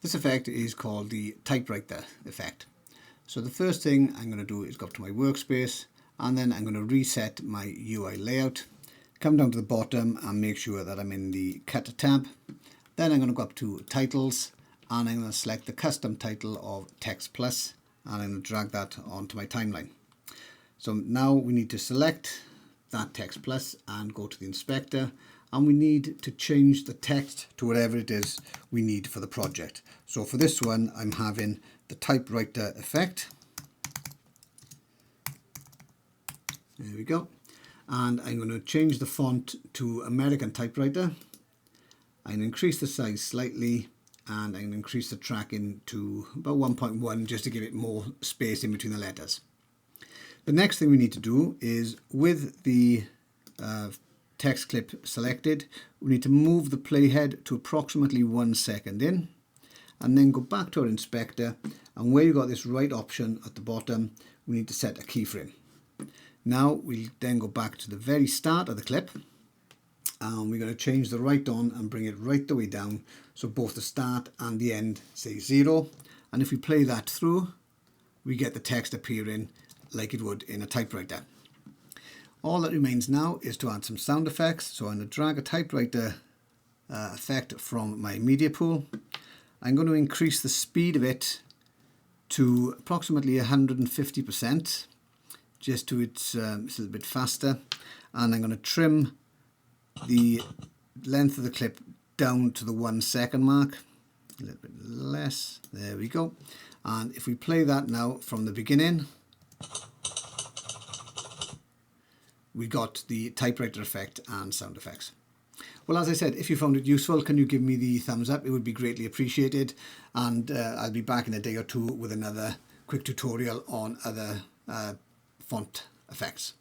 This effect is called the Typewriter Effect. So the first thing I'm going to do is go up to my workspace, and then I'm going to reset my UI layout, come down to the bottom and make sure that I'm in the Cut tab. Then I'm going to go up to Titles, and I'm going to select the custom title of Text Plus, and I'm going to drag that onto my timeline. So now we need to select that Text Plus and go to the inspector, and we need to change the text to whatever it is we need for the project. So for this one, I'm having the Typewriter Effect. There we go. And I'm going to change the font to American Typewriter. I'm going to increase the size slightly, and I'm going to increase the tracking to about 1.1 just to give it more space in between the letters. The next thing we need to do is, with the text clip selected, we need to move the playhead to approximately 1 second in, and then go back to our inspector, and where you've got this right option at the bottom, we need to set a keyframe. Now we'll then go back to the very start of the clip, and we're going to change the right on and bring it right the way down, so both the start and the end say 0, and if we play that through, we get the text appearing like it would in a typewriter. All that remains now is to add some sound effects. So I'm going to drag a typewriter effect from my media pool. I'm going to increase the speed of it to approximately 150%, just to it's a little bit faster, and I'm going to trim the length of the clip down to the 1 second mark, a little bit less. There we go. And if we play that now from the beginning, we got the typewriter effect and sound effects. Well, as I said, if you found it useful, can you give me the thumbs up? It would be greatly appreciated, and I'll be back in a day or two with another quick tutorial on other font effects.